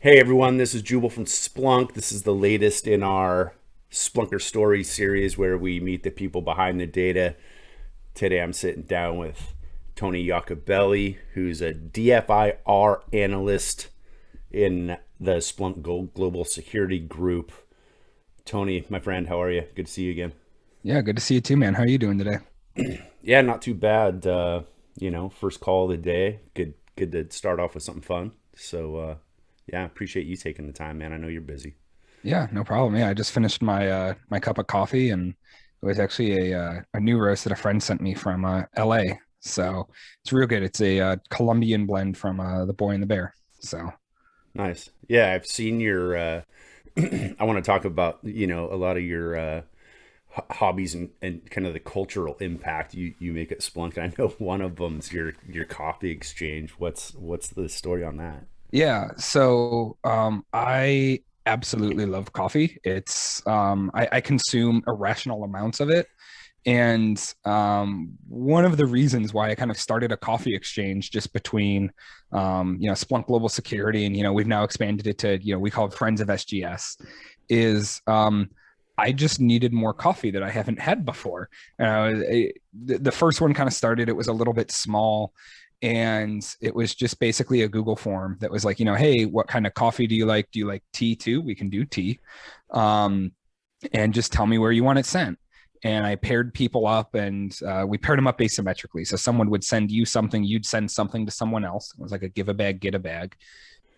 Hey everyone, this is Jubal from Splunk. This is the latest in our Splunker Stories series where we meet the people behind the data. Today I'm sitting down with Tony Iacobelli, who's a DFIR analyst in the Splunk Global Security Group. Tony, my friend, how are you? Good to see you again. Yeah, good to see you too, man. How are you doing today? Yeah, not too bad. First call of the day. Good to start off with something fun. Yeah, appreciate you taking the time, man. I know you're busy. Yeah, no problem. Yeah, I just finished my cup of coffee, and it was actually a new roast that a friend sent me from LA. So it's real good. It's a Colombian blend from The Boy and the Bear. So Nice. Yeah, I've seen your. I want to talk about a lot of your hobbies and kind of the cultural impact you make at Splunk. I know one of them's your coffee exchange. What's the story on that? yeah, I absolutely love coffee. I consume irrational amounts of it. And one of the reasons why I kind of started a coffee exchange just between, Splunk Global Security and, we've now expanded it to, we call it Friends of SGS, is I just needed more coffee that I haven't had before. The first one kind of started, it was a little bit small. And it was just basically a Google form that was like, hey, what kind of coffee do you like? Do you like tea too? We can do tea. Um, and just tell me where you want it sent. And I paired people up, and we paired them up asymmetrically. So someone would send you something, you'd send something to someone else. It was like a give a bag, get a bag,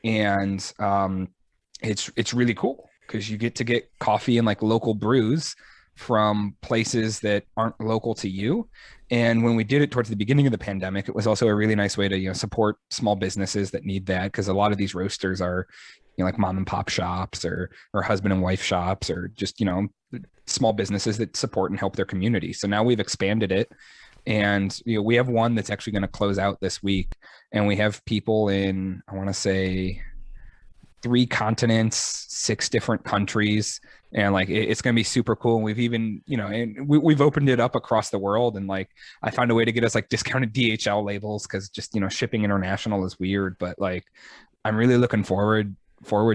and it's really cool because you get to get coffee and like local brews from places that aren't local to you. And when we did it towards the beginning of the pandemic, it was also a really nice way to support small businesses that need that, because a lot of these roasters are like mom and pop shops or husband and wife shops, or just small businesses that support and help their community. So now we've expanded it, and we have one that's actually going to close out this week, and we have people in, I want to say, 3 continents, 6 different countries, and like it's going to be super cool. And we've even and we've opened it up across the world, and like I found a way to get us like discounted DHL labels, because just shipping international is weird. But like I'm really looking forward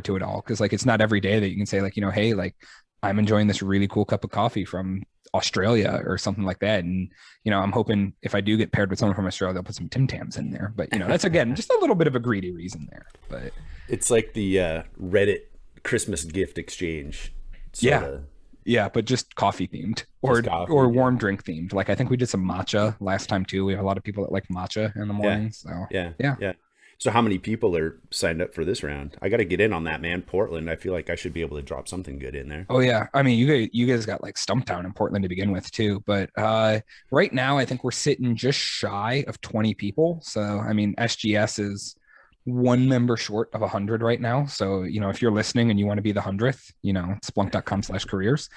to it all, because like it's not every day that you can say like hey, like I'm enjoying this really cool cup of coffee from Australia or something like that. And I'm hoping if I do get paired with someone from Australia, they'll put some Tim Tams in there. But that's again just a little bit of a greedy reason there. But It's like the Reddit Christmas gift exchange, sort yeah, of. yeah, but just coffee themed, Just or coffee. Yeah. warm drink themed. Like I think we did some matcha last time too. We have a lot of people that like matcha in the Yeah. morning. So Yeah. yeah. Yeah. So how many people are signed up for this round? I got to get in on that, man. Portland. I feel like I should be able to drop something good in there. Oh yeah. I mean, you guys got like Stumptown in Portland to begin with too. But right now I think we're sitting just shy of 20 people. So I mean, SGS is one member short of 100 right now. So, if you're listening and you want to be the 100th, splunk.com/careers.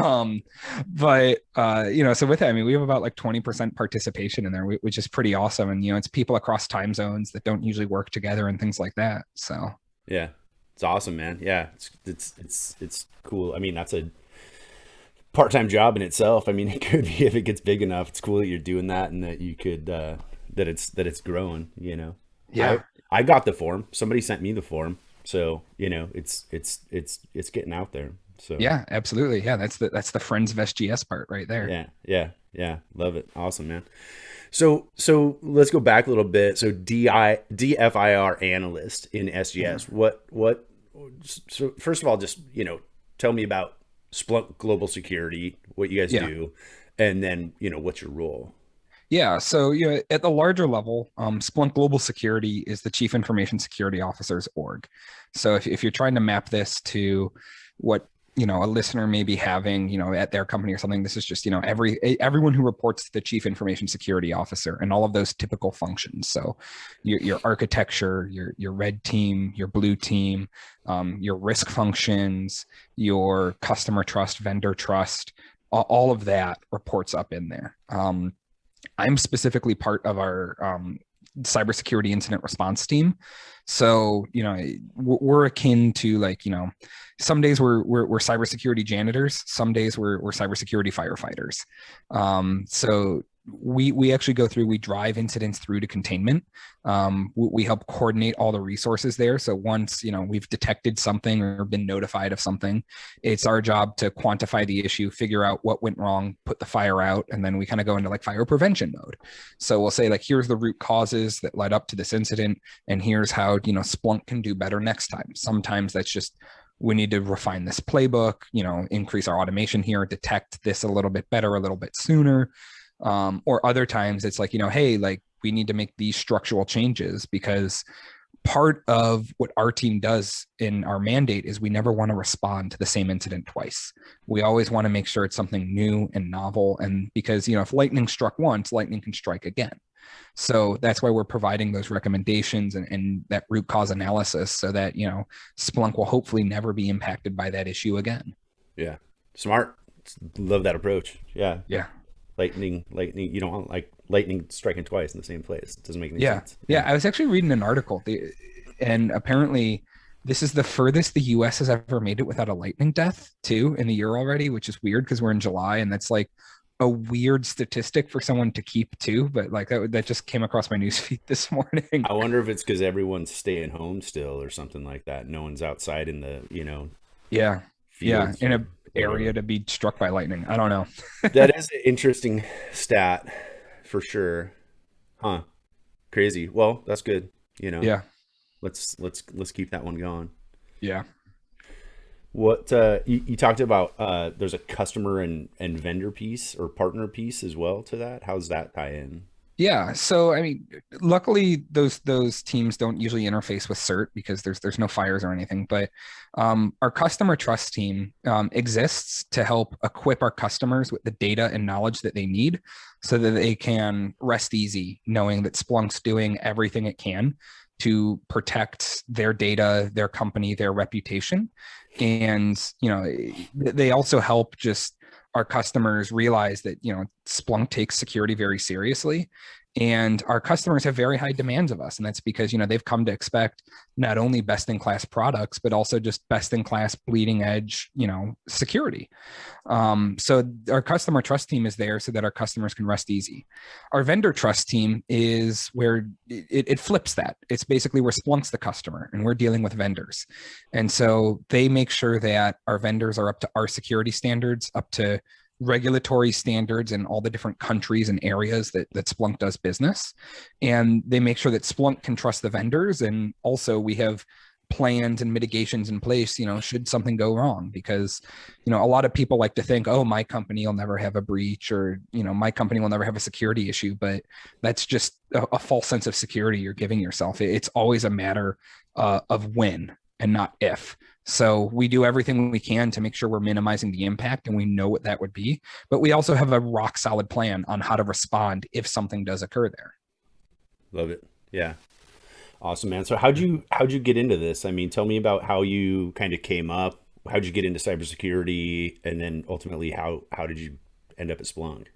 Um, so with that, I mean, we have about like 20% participation in there, which is pretty awesome. And, it's people across time zones that don't usually work together and things like that. So, Yeah. It's awesome, man. Yeah. It's cool. I mean, that's a part-time job in itself. I mean, it could be if it gets big enough. It's cool that you're doing that and that you could that it's growing, I yeah. I got the form. Somebody sent me the form. So, it's getting out there. So, Yeah, absolutely. Yeah, that's the friends of SGS part right there. yeah, yeah, yeah. Love it. Awesome, man. So let's go back a little bit. So DFIR analyst in Yeah. SGS. What so first of all, just, tell me about Splunk Global Security, what you guys Yeah. do, and then, what's your role? Yeah, so at the larger level, Splunk Global Security is the Chief Information Security Officer's org. So if you're trying to map this to what a listener may be having, at their company or something, this is just everyone who reports to the Chief Information Security Officer and all of those typical functions. So your architecture, your red team, your blue team, your risk functions, your customer trust, vendor trust, all of that reports up in there. I'm specifically part of our cybersecurity incident response team. So, we're akin to like, some days we're cybersecurity janitors, some days we're cybersecurity firefighters. So we actually go through, we drive incidents through to containment. We help coordinate all the resources there. So once, we've detected something or been notified of something, it's our job to quantify the issue, figure out what went wrong, put the fire out, and then we kind of go into like fire prevention mode. So we'll say like, here's the root causes that led up to this incident, and here's how, Splunk can do better next time. Sometimes that's just, we need to refine this playbook, increase our automation here, detect this a little bit better, a little bit sooner. Or other times it's like, hey, like we need to make these structural changes, because part of what our team does in our mandate is we never want to respond to the same incident twice. We always want to make sure it's something new and novel. And because, if lightning struck once, lightning can strike again. So that's why we're providing those recommendations and that root cause analysis, so that, Splunk will hopefully never be impacted by that issue again. Yeah. Smart. Love that approach. Yeah. Yeah. Lightning, you don't want like lightning striking twice in the same place. It doesn't make any sense. Yeah. I was actually reading an article, and apparently this is the furthest the US has ever made it without a lightning death too in the year already, which is weird because we're in July, and that's like a weird statistic for someone to keep too. But like that just came across my newsfeed this morning. I wonder if it's because everyone's staying home still or something like that. No one's outside in the, Yeah. fields, In a area to be struck by lightning. I don't know. That is an interesting stat for sure. Huh. Crazy. Well, that's good. Yeah. Let's keep that one going. Yeah. What you talked about, there's a customer and vendor piece or partner piece as well to that. How's that tie in? Yeah. So, I mean, luckily those teams don't usually interface with CERT because there's no fires or anything. But our customer trust team exists to help equip our customers with the data and knowledge that they need, so that they can rest easy knowing that Splunk's doing everything it can to protect their data, their company, their reputation. And, they also help just our customers realize that, Splunk takes security very seriously, and our customers have very high demands of us. And that's because, they've come to expect not only best in class products, but also just best in class bleeding edge, security. So our customer trust team is there so that our customers can rest easy. Our vendor trust team is where it flips that. It's basically where Splunk's the customer and we're dealing with vendors. And so they make sure that our vendors are up to our security standards, up to regulatory standards in all the different countries and areas that Splunk does business. And they make sure that Splunk can trust the vendors. And also we have plans and mitigations in place, should something go wrong, because, a lot of people like to think, oh, my company will never have a breach, or, my company will never have a security issue, but that's just a false sense of security you're giving yourself. It's always a matter of when and not if. So we do everything we can to make sure we're minimizing the impact, and we know what that would be, but we also have a rock solid plan on how to respond if something does occur there. Love it. Yeah. Awesome, man. So how'd you get into this? I mean, tell me about how you kind of came up. How'd you get into cybersecurity? And then ultimately, how did you end up at Splunk?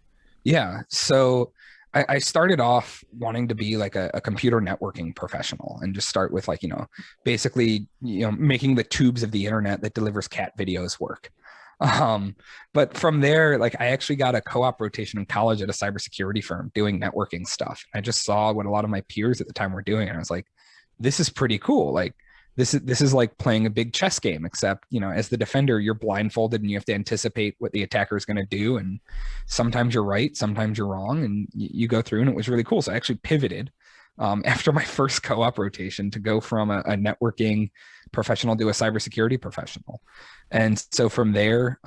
Yeah. So I started off wanting to be like a computer networking professional and just start with like, basically, making the tubes of the internet that delivers cat videos work. But from there, like I actually got a co-op rotation in college at a cybersecurity firm doing networking stuff. I just saw what a lot of my peers at the time were doing, and I was like, this is pretty cool. Like this is like playing a big chess game, except, as the defender, you're blindfolded and you have to anticipate what the attacker is going to do. And sometimes you're right, sometimes you're wrong, and you go through, and it was really cool. So I actually pivoted after my first co-op rotation to go from a networking professional to a cybersecurity professional. And so from there,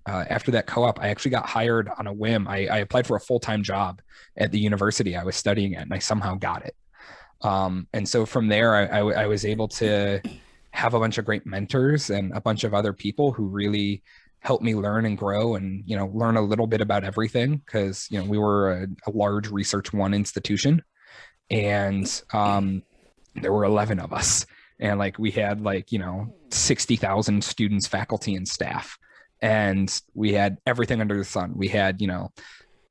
after that co-op, I actually got hired on a whim. I applied for a full-time job at the university I was studying at, and I somehow got it. And so from there, I was able to have a bunch of great mentors and a bunch of other people who really helped me learn and grow and, learn a little bit about everything. Cause, we were a large Research One institution, and there were 11 of us. And like, we had 60,000 students, faculty, and staff. And we had everything under the sun. We had,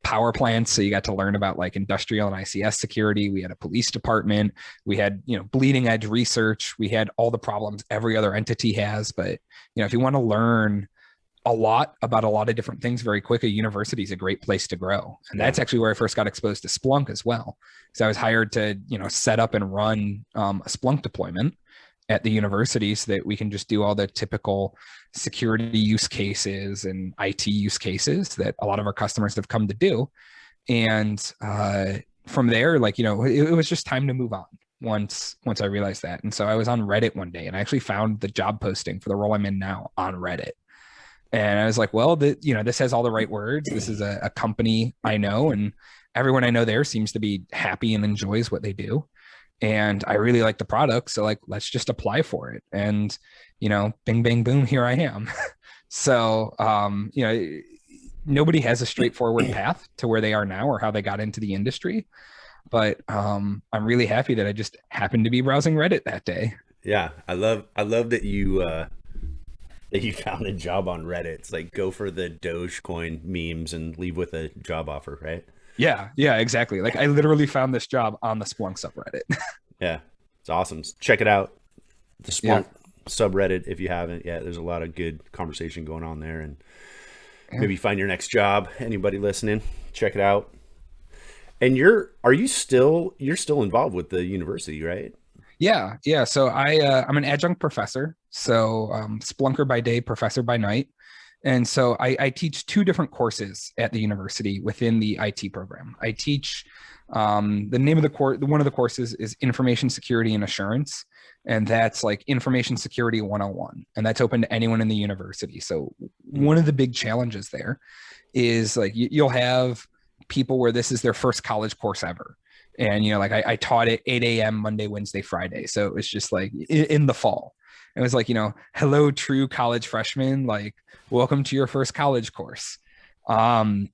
power plants. So you got to learn about like industrial and ICS security. We had a police department. We had, bleeding edge research. We had all the problems every other entity has. But, if you want to learn a lot about a lot of different things very quick. A university is a great place to grow. And Yeah. that's actually where I first got exposed to Splunk as well. So I was hired to, set up and run a Splunk deployment at the university so that we can just do all the typical security use cases and IT use cases that a lot of our customers have come to do. And from there, it was just time to move on once I realized that. And so I was on Reddit one day and I actually found the job posting for the role I'm in now on Reddit. And I was like, well, this has all the right words. This is a company I know, and everyone I know there seems to be happy and enjoys what they do. And I really like the product. So let's just apply for it. And, bing, bang, boom, here I am. So, nobody has a straightforward path to where they are now or how they got into the industry. But I'm really happy that I just happened to be browsing Reddit that day. Yeah. I love that you found a job on Reddit. It's like go for the Dogecoin memes and leave with a job offer, right? Yeah, exactly. Like I literally found this job on the Splunk subreddit. Yeah. It's awesome. Check it out. The Yeah. Splunk subreddit if you haven't yet. There's a lot of good conversation going on there, and maybe find your next job. Anybody listening, check it out. And you're still involved with the university, right? Yeah. So I'm an adjunct professor. So Splunker by day, professor by night. And so I teach two different courses at the university within the IT program. I teach the name of the course. One of the courses is Information Security and Assurance, and that's like Information Security 101, and that's open to anyone in the university. So one of the big challenges there is like you'll have people where this is their first college course ever. And, I taught it 8 a.m. Monday, Wednesday, Friday. So it was just like in the fall. It was like, hello, true college freshmen, like, welcome to your first college course. And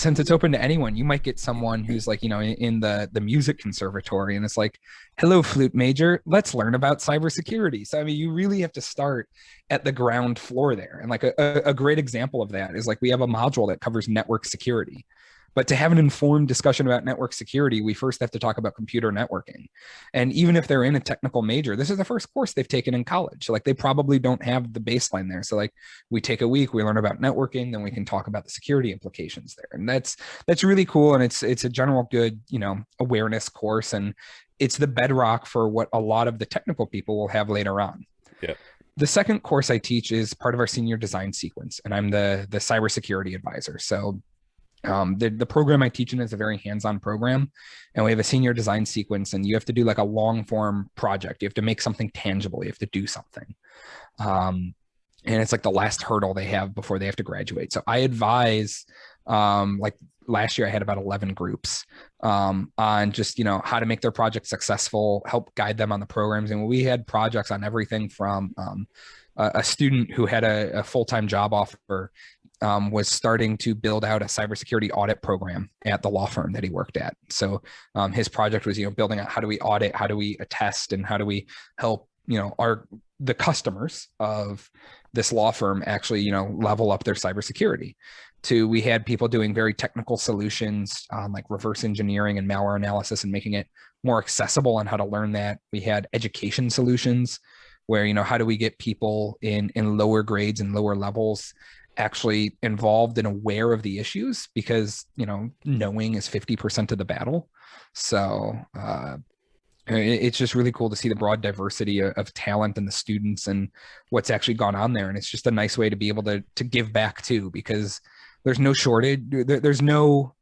since it's open to anyone, you might get someone who's like, in the music conservatory, and it's like, hello, flute major, let's learn about cybersecurity. So, I mean, you really have to start at the ground floor there. And like a great example of that is like, we have a module that covers network security. But to have an informed discussion about network security, we first have to talk about computer networking. And even if they're in a technical major, this is the first course they've taken in college. So like they probably don't have the baseline there. So like we take a week, we learn about networking, then we can talk about the security implications there. And that's really cool. And it's a general good, awareness course. And it's the bedrock for what a lot of the technical people will have later on. Yeah. The second course I teach is part of our senior design sequence, and I'm the cybersecurity advisor. So the program I teach in is a very hands-on program, and we have a senior design sequence, and you have to do like a long form project. You have to make something tangible. You have to do something. And it's like the last hurdle they have before they have to graduate. So I advise, like last year I had about 11 groups on just, how to make their project successful, help guide them on the programs. And we had projects on everything from a student who had a full-time job offer was starting to build out a cybersecurity audit program at the law firm that he worked at. So his project was, building out how do we audit, how do we attest, and how do we help, the customers of this law firm actually, level up their cybersecurity. We had people doing very technical solutions on like reverse engineering and malware analysis and making it more accessible on how to learn that. We had education solutions where, how do we get people in lower grades and lower levels actually involved and aware of the issues, because knowing is 50% of the battle. So it's just really cool to see the broad diversity of talent and the students and what's actually gone on there. And it's just a nice way to be able to give back too, because there's no shortage. There's no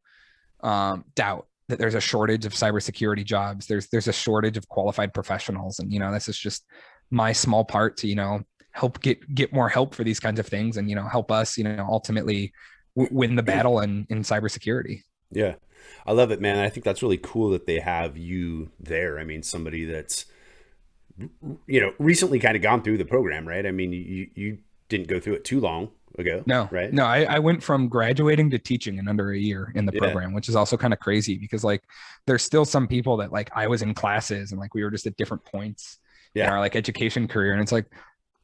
doubt that there's a shortage of cybersecurity jobs. There's a shortage of qualified professionals. And, this is just my small part to, help get more help for these kinds of things, and help us ultimately win the battle in cybersecurity. Yeah, I love it, man. I think that's really cool that they have you there. I mean, somebody that's recently kind of gone through the program, right? I mean, you didn't go through it too long ago. No, right? No, I went from graduating to teaching in under a year in the program, which is also kind of crazy because like there's still some people that like I was in classes and like we were just at different points in our like education career, and it's like,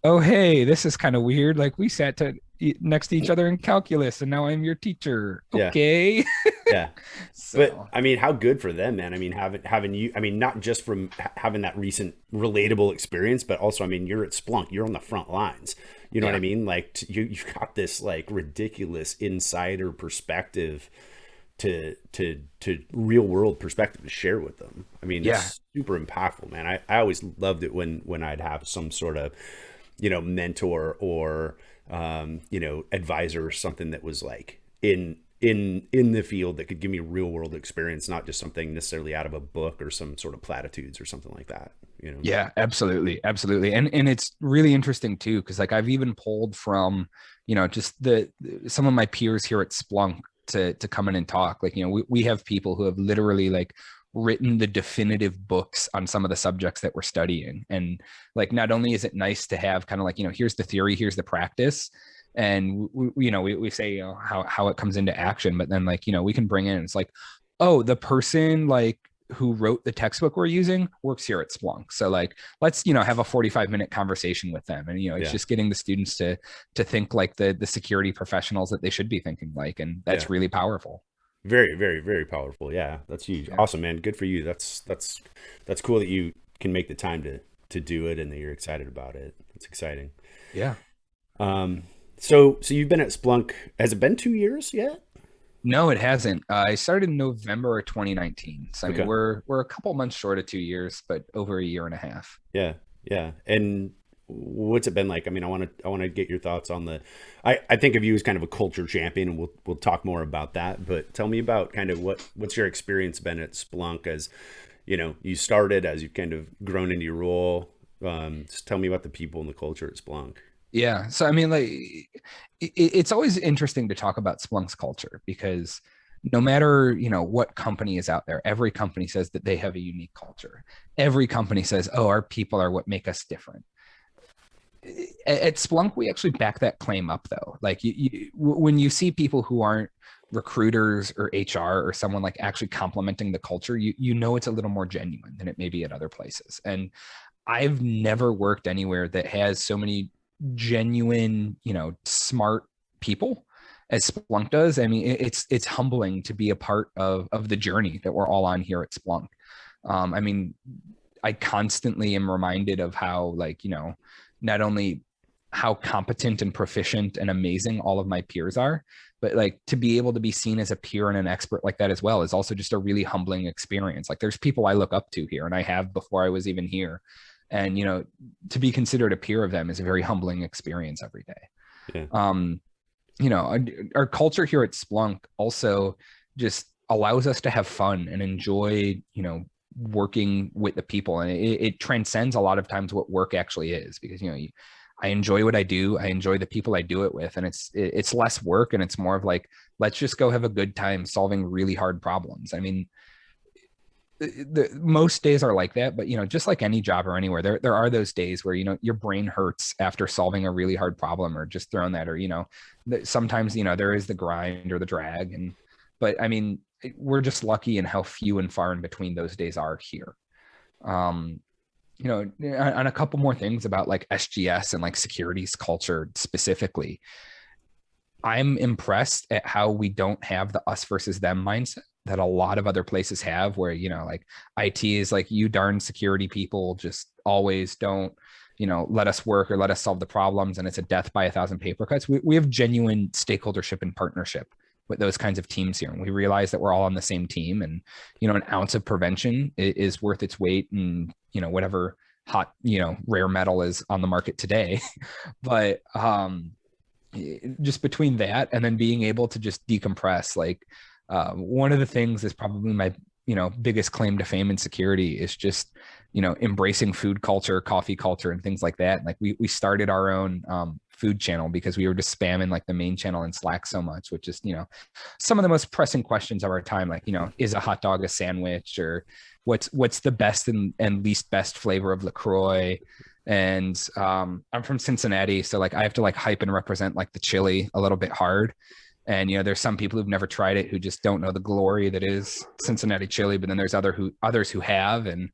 oh, hey, this is kind of weird. Like we sat next to each other in calculus and now I'm your teacher. Okay. Yeah. But So I mean, how good for them, man. I mean, having you, I mean, not just from having that recent relatable experience, but also, I mean, you're at Splunk, you're on the front lines. You know what I yeah, mean? Like you've got this like ridiculous insider perspective to real world perspective to share with them. I mean, yeah, it's super impactful, man. I always loved it when I'd have some sort of, mentor or advisor or something that was like in the field that could give me real world experience, not just something necessarily out of a book or some sort of platitudes or something like that. yeah, absolutely, absolutely. And it's really interesting too, because like I've even pulled from, just some of my peers here at Splunk to come in and talk. Like, we have people who have literally like written the definitive books on some of the subjects that we're studying. And like, not only is it nice to have kind of like, here's the theory, here's the practice. And we say, how it comes into action, but then like, we can bring in, it's like, oh, the person like who wrote the textbook we're using works here at Splunk. So like, let's, have a 45-minute conversation with them. And, it's Yeah. just getting the students to think like the security professionals that they should be thinking like, and Yeah. that's really powerful. Very, very, very powerful. Yeah. That's huge. Yeah. Awesome, man. Good for you. That's cool that you can make the time to do it and that you're excited about it. It's exciting. Yeah. So you've been at Splunk. Has it been 2 years yet? No, it hasn't. I started in November of 2019. So I mean, Okay. we're a couple months short of 2 years, but over a year and a half. Yeah. Yeah. And what's it been like? I mean, I want to get your thoughts on I think of you as kind of a culture champion, and we'll talk more about that. But tell me about kind of what's your experience been at Splunk as, you started, as you've kind of grown into your role. Just tell me about the people and the culture at Splunk. Yeah. So I mean, like, it's always interesting to talk about Splunk's culture because no matter what company is out there, every company says that they have a unique culture. Every company says, "Oh, our people are what make us different." At Splunk, we actually back that claim up, though. Like, when you see people who aren't recruiters or HR or someone like actually complimenting the culture, you know it's a little more genuine than it may be at other places. And I've never worked anywhere that has so many genuine, smart people as Splunk does. I mean, it's humbling to be a part of the journey that we're all on here at Splunk. I mean, I constantly am reminded of how, like, not only how competent and proficient and amazing all of my peers are, but like to be able to be seen as a peer and an expert like that as well is also just a really humbling experience. Like, there's people I look up to here, and I have before I was even here. And, to be considered a peer of them is a very humbling experience every day. Yeah. Our culture here at Splunk also just allows us to have fun and enjoy, working with the people. And it transcends a lot of times what work actually is, because, I enjoy what I do. I enjoy the people I do it with. And it's less work, and it's more of like, let's just go have a good time solving really hard problems. I mean, most days are like that, but just like any job or anywhere, there are those days where your brain hurts after solving a really hard problem or just throwing that, or sometimes there is the grind or the drag. But I mean, we're just lucky in how few and far in between those days are here. On a couple more things about like SGS and like securities culture specifically, I'm impressed at how we don't have the us versus them mindset that a lot of other places have, where, like IT is like, you darn security people just always don't, let us work or let us solve the problems. And it's a death by 1,000 paper cuts. We have genuine stakeholdership and partnership with those kinds of teams here. And we realize that we're all on the same team, and, an ounce of prevention is worth its weight in, whatever hot, rare metal is on the market today. But, just between that and then being able to just decompress, like, one of the things is probably my biggest claim to fame in security is just embracing food culture, coffee culture, and things like that. And like, we started our own food channel because we were just spamming like the main channel in Slack so much, which is some of the most pressing questions of our time, like, is a hot dog a sandwich, or what's the best and least best flavor of LaCroix. And I'm from Cincinnati, so like I have to like hype and represent like the chili a little bit hard. And there's some people who've never tried it who just don't know the glory that is Cincinnati chili. But then there's others who have, and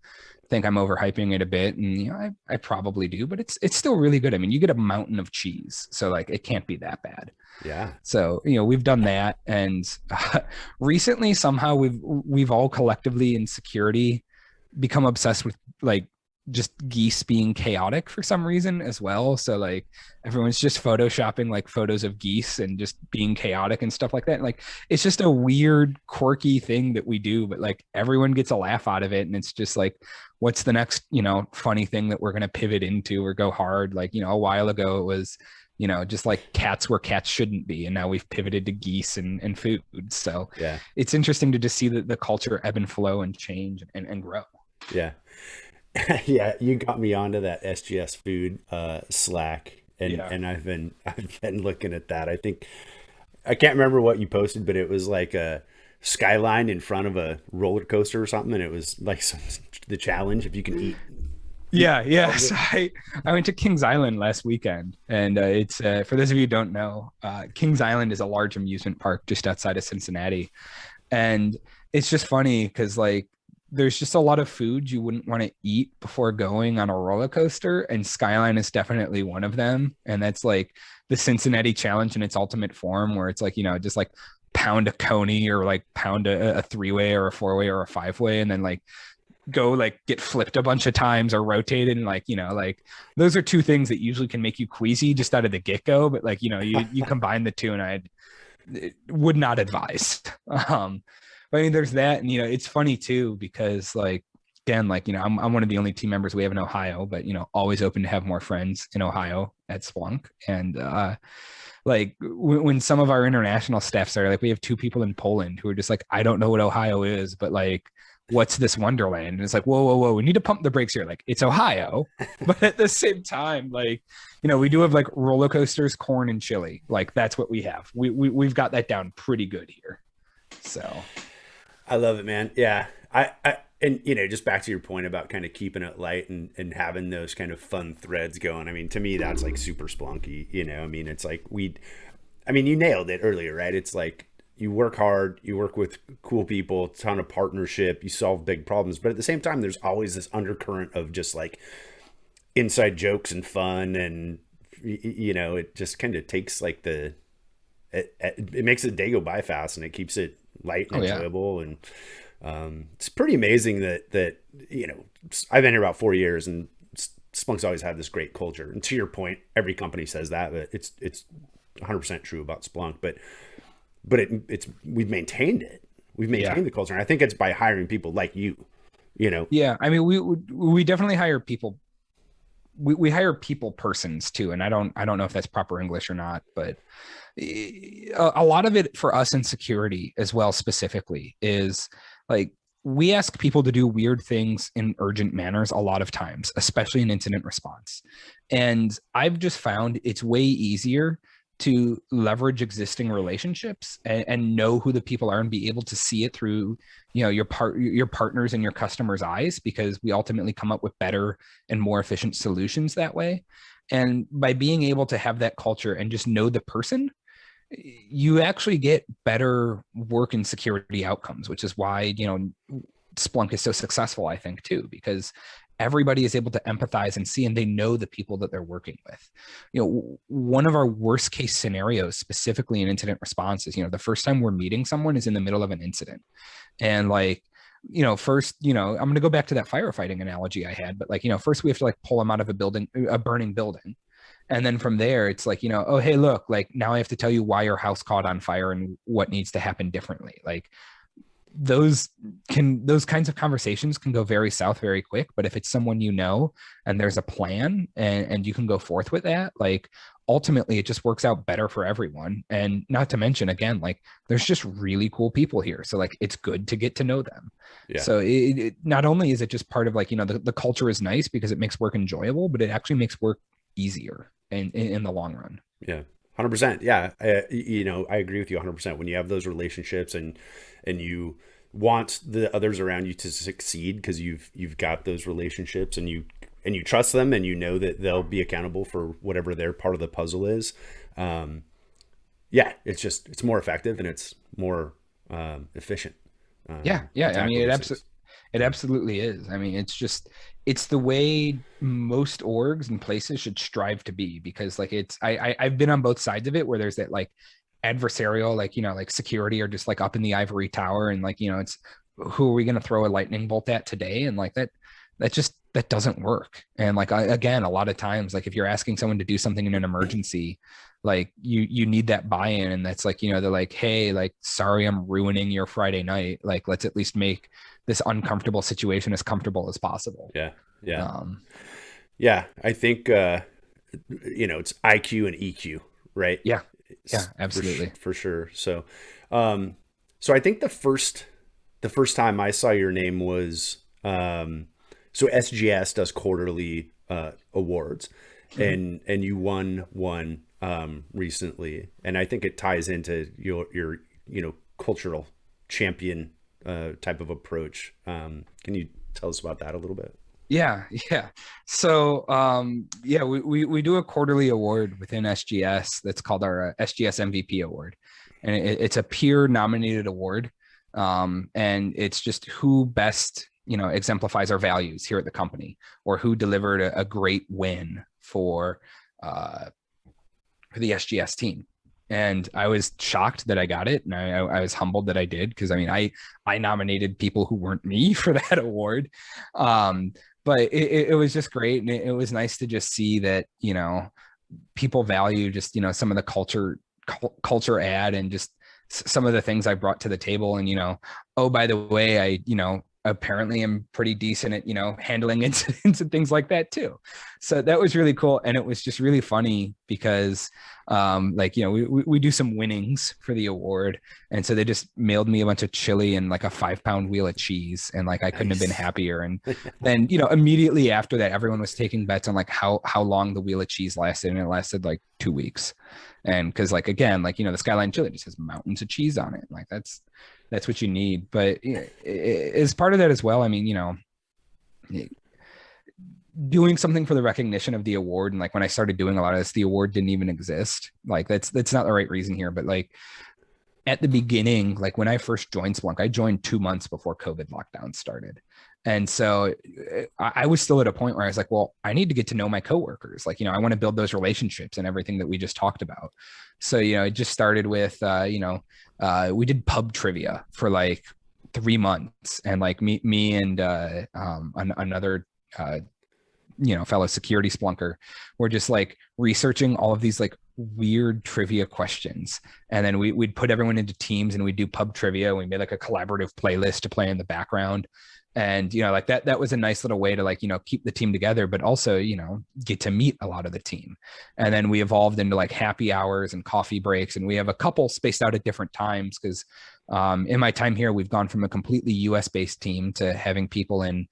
think I'm overhyping it a bit, and I probably do, but it's still really good. I mean, you get a mountain of cheese, so like it can't be that bad. Yeah. So we've done that, and recently somehow we've all collectively in security become obsessed with like just geese being chaotic for some reason as well. So like everyone's just photoshopping like photos of geese and just being chaotic and stuff like that. Like it's just a weird, quirky thing that we do, but like everyone gets a laugh out of it. And it's just like, what's the next, funny thing that we're going to pivot into or go hard? Like, a while ago it was, just like cats where cats shouldn't be. And now we've pivoted to geese and food. So Yeah. it's interesting to just see the culture ebb and flow and change and grow. Yeah. Yeah, you got me onto that SGS food Slack, and Yeah. I've been looking at that. I think I can't remember what you posted, but it was like a skyline in front of a roller coaster or something, and it was like the challenge if you can eat Yeah, all yeah. of So it. I went to Kings Island last weekend, and it's for those of you who don't know, Kings Island is a large amusement park just outside of Cincinnati, and it's just funny because like there's just a lot of food you wouldn't want to eat before going on a roller coaster, and Skyline is definitely one of them, and that's like the Cincinnati Challenge in its ultimate form, where it's like just like pound a coney or like pound a three-way or a four-way or a five-way, and then like go like get flipped a bunch of times or rotated, and like like those are two things that usually can make you queasy just out of the get-go, but like you combine the two, and I would not advise. But I mean there's that, and it's funny too because like again, like I'm one of the only team members we have in Ohio, but always open to have more friends in Ohio at Splunk. And like when some of our international staff started, like we have two people in Poland who are just like, I don't know what Ohio is, but like what's this wonderland? And it's like, whoa, whoa, whoa, we need to pump the brakes here. Like it's Ohio, but at the same time, like we do have like roller coasters, corn, and chili. Like that's what we have. We've got that down pretty good here. So I love it, man. Yeah. I and just back to your point about kind of keeping it light and having those kind of fun threads going. I mean, to me, that's like super Splunky, I mean, it's like I mean, you nailed it earlier, right? It's like you work hard, you work with cool people, ton of partnership, you solve big problems. But at the same time, there's always this undercurrent of just like inside jokes and fun. And, it just kind of takes like it makes the day go by fast, and it keeps it light and oh yeah. enjoyable. And it's pretty amazing that I've been here about 4 years, and Splunk's always had this great culture. And to your point, every company says that, but it's 100% true about Splunk. But it's we've maintained it. We've Yeah. maintained the culture, and I think it's by hiring people like you. You know, Yeah. I mean, we definitely hire people. We hire people persons too, and I don't know if that's proper English or not, but a lot of it for us in security as well specifically is like we ask people to do weird things in urgent manners a lot of times, especially in incident response. And I've just found it's way easier to leverage existing relationships and know who the people are and be able to see it through your partners and your customers' eyes, because we ultimately come up with better and more efficient solutions that way. And by being able to have that culture and just know the person, you actually get better work and security outcomes, which is why Splunk is so successful, I think, too, because everybody is able to empathize and see, and they know the people that they're working with. One of our worst case scenarios, specifically in incident response, is the first time we're meeting someone is in the middle of an incident, and like first, I'm going to go back to that firefighting analogy I had, but like first we have to like pull them out of a burning building. And then from there, it's like, oh, hey, look, like now I have to tell you why your house caught on fire and what needs to happen differently. Like those kinds of conversations can go very south very quick. But if it's someone and there's a plan and you can go forth with that, like ultimately it just works out better for everyone. And not to mention, again, like there's just really cool people here. So like it's good to get to know them. yeah, So it not only is it just part of like, the culture is nice because it makes work enjoyable, but it actually makes work easier in the long run. yeah, 100%. Yeah, I agree with you 100%. When you have those relationships and you want the others around you to succeed because you've got those relationships, and you trust them, and that they'll be accountable for whatever their part of the puzzle is. Yeah, it's more effective, and it's more efficient Yeah, to yeah. I mean, tackle these things. It absolutely is. I mean, it's the way most orgs and places should strive to be, because like I've been on both sides of it, where there's that like adversarial, like, like security are just like up in the ivory tower, and like, it's who are we going to throw a lightning bolt at today? And like that doesn't work. And like, again, a lot of times, like if you're asking someone to do something in an emergency, like you need that buy-in. And that's like, they're like, hey, like, sorry, I'm ruining your Friday night. Like, let's at least make this uncomfortable situation as comfortable as possible. Yeah. Yeah. Um, Yeah. I think, it's IQ and EQ, right? yeah, yeah, It's absolutely. for sure. So I think the first time I saw your name was, so SGS does quarterly awards, Mhm. and you won one recently, and I think it ties into your cultural champion type of approach. Can you tell us about that a little bit? Yeah, yeah. So, yeah, we do a quarterly award within SGS that's called our SGS MVP award, and it's a peer nominated award, and it's just who best exemplifies our values here at the company, or who delivered a great win uh, for the SGS team. And I was shocked that I got it, and I was humbled that I did, because I mean I nominated people who weren't me for that award, but it was just great, and it was nice to just see that people value just some of the culture add, and just some of the things I brought to the table. And oh, by the way, I apparently am pretty decent at handling incidents and things like that too. So that was really cool, and it was just really funny because like we do some winnings for the award, and so they just mailed me a bunch of chili and like a 5 pound wheel of cheese, and like I couldn't have been Nice. happier. And then immediately after that, everyone was taking bets on like how long the wheel of cheese lasted, and it lasted like 2 weeks. And because like, again, like the Skyline chili just has mountains of cheese on it, like that's what you need. But as part of that as well, I mean, doing something for the recognition of the award. And like when I started doing a lot of this, the award didn't even exist. Like that's not the right reason here, but like at the beginning, like when I first joined Splunk, I joined 2 months before COVID lockdown started. And so I was still at a point where I was like, well, I need to get to know my coworkers. Like, I want to build those relationships and everything that we just talked about. So, it just started with, we did pub trivia for like 3 months, and like me and another fellow security splunker were just like researching all of these like weird trivia questions. And then we'd put everyone into teams, and we'd do pub trivia. We made like a collaborative playlist to play in the background. And like that was a nice little way to like keep the team together, but also get to meet a lot of the team. And then we evolved into like happy hours and coffee breaks, and we have a couple spaced out at different times, because in my time here, we've gone from a completely US based team to having people in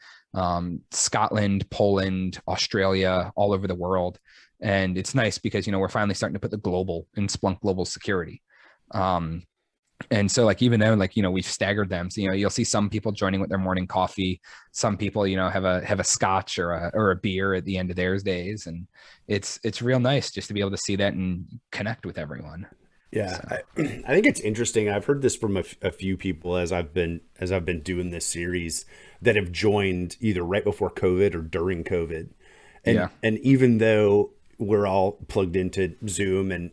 Scotland, Poland, Australia, all over the world. And it's nice because we're finally starting to put the global in Splunk global security. And so like, even though like we've staggered them, so you'll see some people joining with their morning coffee, some people have a scotch or a beer at the end of their days. And it's real nice just to be able to see that and connect with everyone. Yeah, So I think it's interesting. I've heard this from a few people as I've been doing this series that have joined either right before COVID or during COVID, and yeah. even though we're all plugged into Zoom, and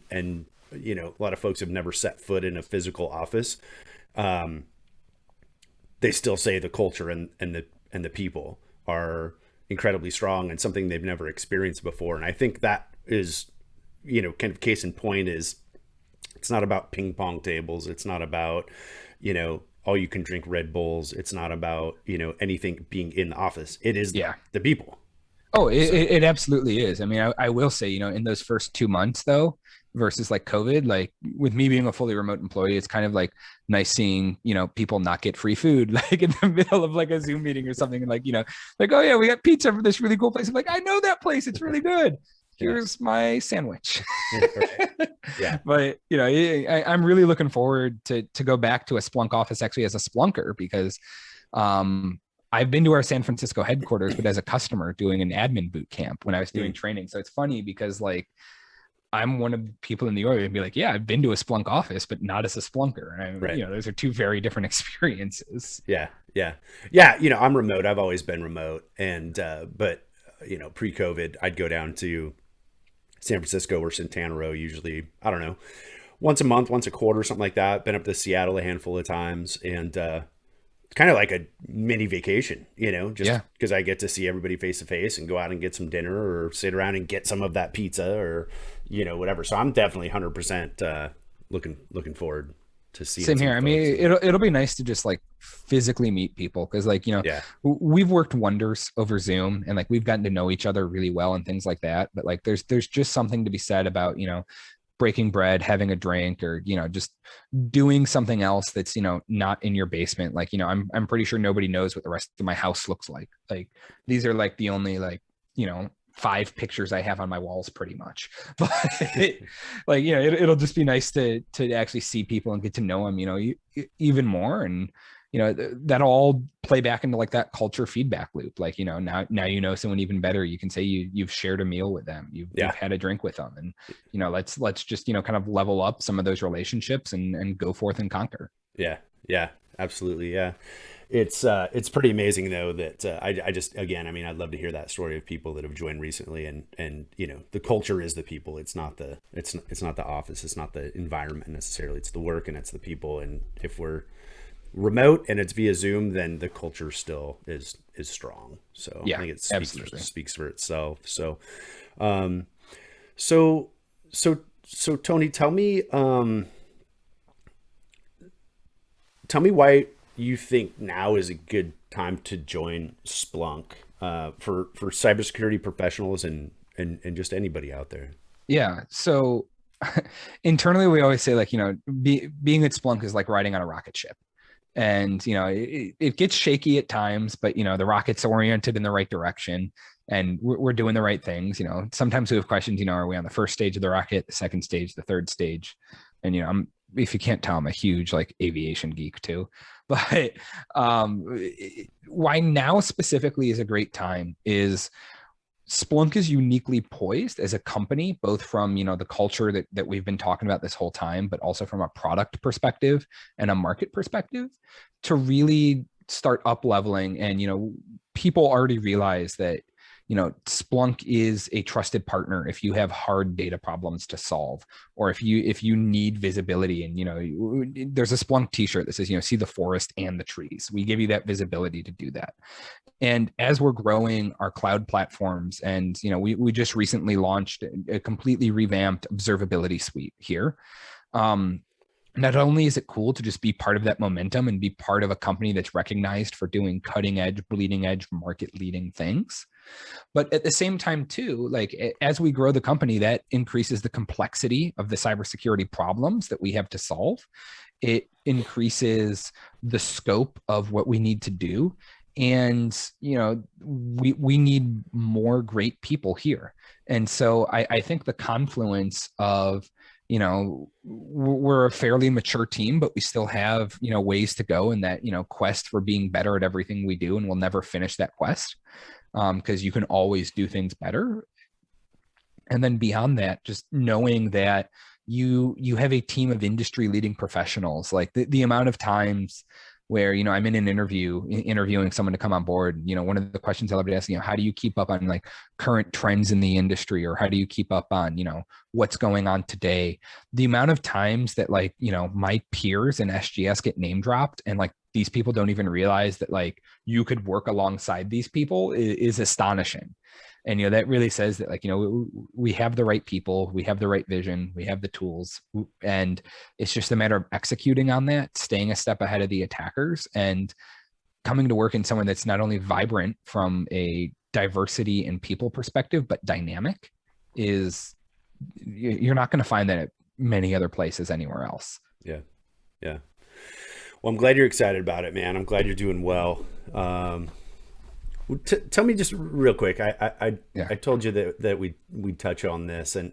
a lot of folks have never set foot in a physical office, they still say the culture and the people are incredibly strong and something they've never experienced before. And I think that is, kind of case in point is, it's not about ping pong tables. It's not about, all you can drink Red Bulls. It's not about, anything being in the office. It is Yeah. the people. Oh, So it absolutely is. I mean, I will say, in those first 2 months though, versus like COVID, like with me being a fully remote employee, it's kind of like nice seeing, people not get free food, like in the middle of like a Zoom meeting or something. And like, like, oh yeah, we got pizza from this really cool place. I'm like, I know that place. It's really good. yeah, Here's my sandwich. right. Yeah, But I'm really looking forward to go back to a Splunk office actually as a Splunker, because I've been to our San Francisco headquarters, but as a customer doing an admin boot camp when I was doing training. So it's funny because like I'm one of the people in the org and be like, yeah, I've been to a Splunk office, but not as a Splunker. And Right. those are two very different experiences. Yeah. Yeah. Yeah. I'm remote. I've always been remote. And, but, pre COVID, I'd go down to San Francisco or Santana Row, usually, I don't know, once a month, once a quarter, something like that. Been up to Seattle a handful of times. And, it's kind of like a mini vacation, just Yeah. because I get to see everybody face to face and go out and get some dinner or sit around and get some of that pizza or, whatever. So I'm definitely 100% looking forward to seeing Same some here. I mean, folks. it'll be nice to just like physically meet people because Yeah. we've worked wonders over Zoom and like we've gotten to know each other really well and things like that. But like there's just something to be said about, breaking bread, having a drink, or just doing something else that's not in your basement. Like I'm pretty sure nobody knows what the rest of my house looks like. Like these are like the only like 5 pictures I have on my walls, pretty much. But like it'll just be nice to actually see people and get to know them, even more. And that'll all play back into like that culture feedback loop. Like now someone even better. You can say you've shared a meal with them, Yeah. you've had a drink with them, and let's just kind of level up some of those relationships and go forth and conquer. Yeah. Yeah. Absolutely. Yeah. It's pretty amazing though that I just again, I'd love to hear that story of people that have joined recently, and the culture is the people. It's not the office, it's not the environment necessarily. It's the work and it's the people. And if we're remote and it's via Zoom, then the culture still is strong. So Yeah, I think it absolutely. speaks for itself. So, um, so so Tony, tell me why you think now is a good time to join Splunk for cybersecurity professionals and just anybody out there. Yeah. So internally, we always say like, being at Splunk is like riding on a rocket ship. And, it gets shaky at times, but, the rocket's oriented in the right direction and we're doing the right things. Sometimes we have questions, are we on the first stage of the rocket, the second stage, the third stage? And, if you can't tell, I'm a huge like aviation geek too. But why now specifically is a great time is Splunk is uniquely poised as a company, both from the culture that we've been talking about this whole time, but also from a product perspective and a market perspective, to really start up leveling. And people already realize that Splunk is a trusted partner if you have hard data problems to solve, or if you need visibility. And there's a Splunk t-shirt that says see the forest and the trees. We give you that visibility to do that. And as we're growing our cloud platforms, and we just recently launched a completely revamped observability suite here. Not only is it cool to just be part of that momentum and be part of a company that's recognized for doing cutting edge, bleeding edge, market leading things, but at the same time too, like as we grow the company, that increases the complexity of the cybersecurity problems that we have to solve. It increases the scope of what we need to do. And we need more great people here. And so I think the confluence of we're a fairly mature team, but we still have ways to go in that quest for being better at everything we do, and we'll never finish that quest because you can always do things better. And then beyond that, just knowing that you have a team of industry leading professionals. Like the amount of times where I'm in an interviewing someone to come on board, one of the questions I love to ask, how do you keep up on like current trends in the industry, or how do you keep up on what's going on today? The amount of times that like my peers in SGS get name dropped, and like these people don't even realize that like you could work alongside these people is astonishing. And that really says that like we have the right people, we have the right vision, we have the tools, and it's just a matter of executing on that, staying a step ahead of the attackers, and coming to work in someone that's not only vibrant from a diversity and people perspective, but dynamic. Is You're not going to find that at many other places anywhere else. Yeah. Yeah. Well, I'm glad you're excited about it, man. I'm glad you're doing well. Tell me just real quick. Yeah. I told you that we touch on this, and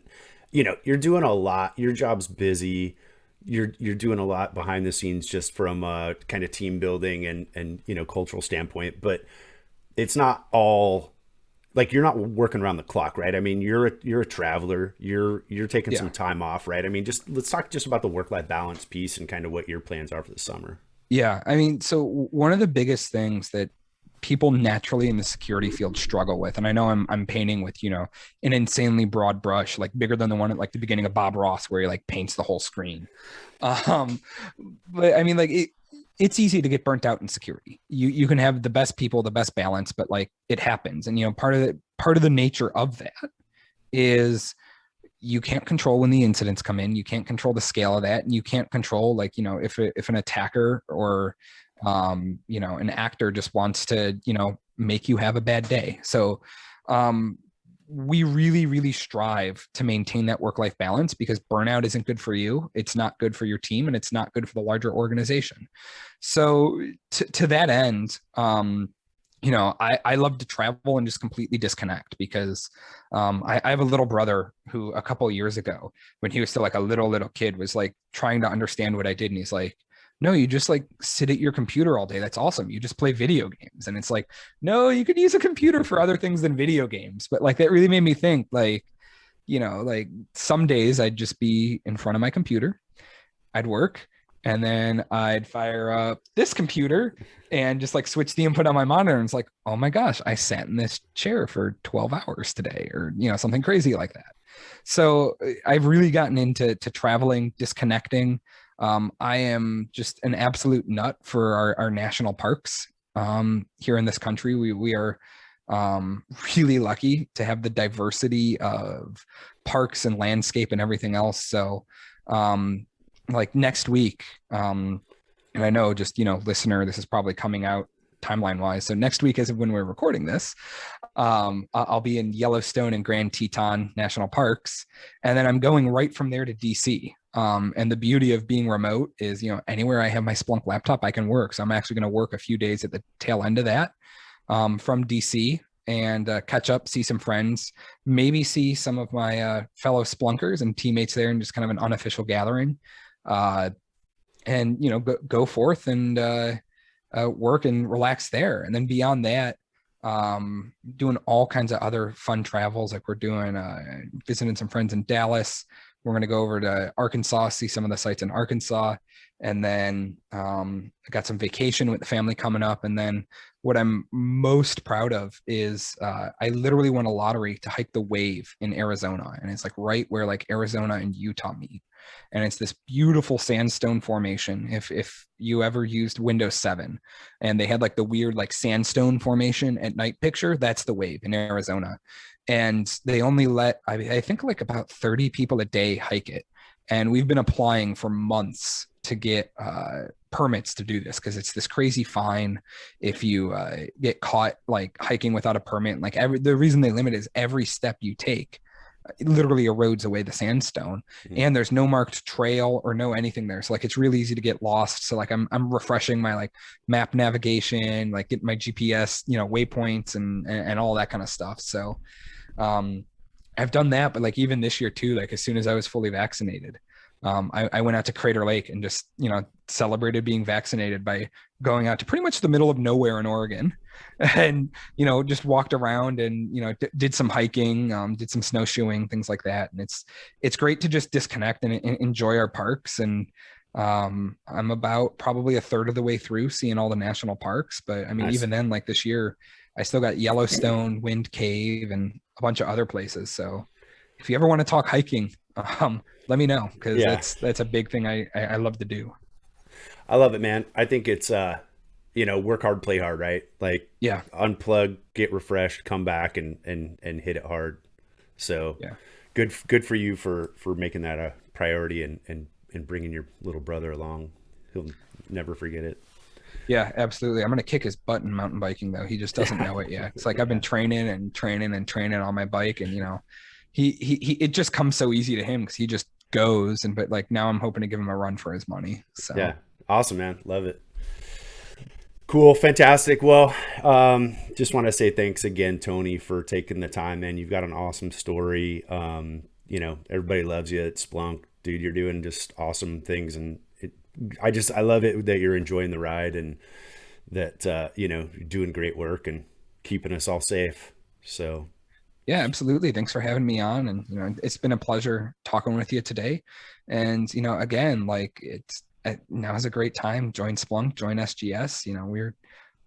you're doing a lot. Your job's busy. You're doing a lot behind the scenes, just from a kind of team building and cultural standpoint. But it's not all like you're not working around the clock, right? I mean, you're a traveler. You're taking Yeah. some time off, right? I mean, just let's talk just about the work-life balance piece and kind of what your plans are for the summer. Yeah. I mean, so one of the biggest things that people naturally in the security field struggle with, and I know I'm painting with, an insanely broad brush, like bigger than the one at like the beginning of Bob Ross, where he like paints the whole screen. Um, but I mean, like it's easy to get burnt out in security. You can have the best people, the best balance, but like it happens. And part of the nature of that is you can't control when the incidents come in. You can't control the scale of that, and you can't control like if an attacker or an actor just wants to make you have a bad day. So um, we really really strive to maintain that work life balance because burnout isn't good for you. It's not good for your team, and it's not good for the larger organization. So to that end, I love to travel and just completely disconnect because I have a little brother who a couple of years ago, when he was still like a little kid, was like trying to understand what I did. And he's like, no, you just like sit at your computer all day. That's awesome. You just play video games. And it's like, no, you could use a computer for other things than video games. But like that really made me think like, like some days I'd just be in front of my computer, I'd work, and then I'd fire up this computer and just like switch the input on my monitor. And it's like, oh my gosh, I sat in this chair for 12 hours today, or something crazy like that. So I've really gotten into traveling, disconnecting. I am just an absolute nut for our national parks here in this country. We are really lucky to have the diversity of parks and landscape and everything else. So like next week, and I know just, listener, this is probably coming out timeline wise. So next week, as of when we're recording this, I'll be in Yellowstone and Grand Teton National Parks. And then I'm going right from there to DC. And the beauty of being remote is, anywhere I have my Splunk laptop, I can work. So I'm actually going to work a few days at the tail end of that from DC and catch up, see some friends, maybe see some of my fellow Splunkers and teammates there, and just kind of an unofficial gathering. And go forth and work and relax there. And then beyond that, doing all kinds of other fun travels. Like we're doing visiting some friends in Dallas. We're going to go over to Arkansas, see some of the sites in Arkansas. And then I got some vacation with the family coming up. And then what I'm most proud of is I literally won a lottery to hike the wave in Arizona. And it's like right where like Arizona and Utah meet. And it's this beautiful sandstone formation. If you ever used Windows 7 and they had like the weird like sandstone formation at night picture, that's the wave in Arizona. And they only let, I think like about 30 people a day hike it. And we've been applying for months to get permits to do this because it's this crazy fine if you get caught like hiking without a permit. Like the reason they limit is every step you take it literally erodes away the sandstone, and there's no marked trail or no anything there. So like it's really easy to get lost. So like I'm refreshing my like map navigation, like get my GPS, waypoints and all that kind of stuff. So I've done that, but like even this year too, like as soon as I was fully vaccinated, I went out to Crater Lake and just, celebrated being vaccinated by going out to pretty much the middle of nowhere in Oregon and, just walked around and, did some hiking, did some snowshoeing, things like that. And it's great to just disconnect and enjoy our parks. And I'm about probably a third of the way through seeing all the national parks. But I mean, Nice. even then, like this year, I still got Yellowstone, Wind Cave, and a bunch of other places. So if you ever want to talk hiking, let me know because Yeah, that's a big thing I love to do. I love it, man. I think it's work hard, play hard, right? Like Yeah, unplug, get refreshed, come back and hit it hard. So yeah, good for you for making that a priority and bringing your little brother along. He'll never forget it. yeah, absolutely. I'm gonna kick his butt in mountain biking though. He just doesn't know it yet. It's like I've been training and training and training on my bike, and he it just comes so easy to him because he just goes. And but like now I'm hoping to give him a run for his money. So Yeah, awesome, man. Love it. Cool, fantastic. Well, just want to say thanks again, Tony, for taking the time, man. You've got an awesome story. Everybody loves you at Splunk, dude. You're doing just awesome things, and I love it that you're enjoying the ride and that you're doing great work and keeping us all safe. So Yeah, absolutely. Thanks for having me on. And, it's been a pleasure talking with you today. And, again, like now is a great time. Join Splunk, join SGS.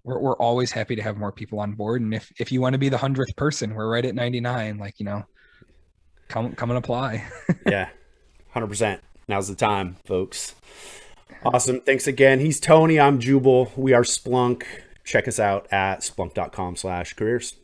We're always happy to have more people on board. And if you want to be the 100th person, we're right at 99. Like, come and apply. yeah, 100%. Now's the time, folks. Awesome. Thanks again. He's Tony. I'm Jubal. We are Splunk. Check us out at splunk.com/careers.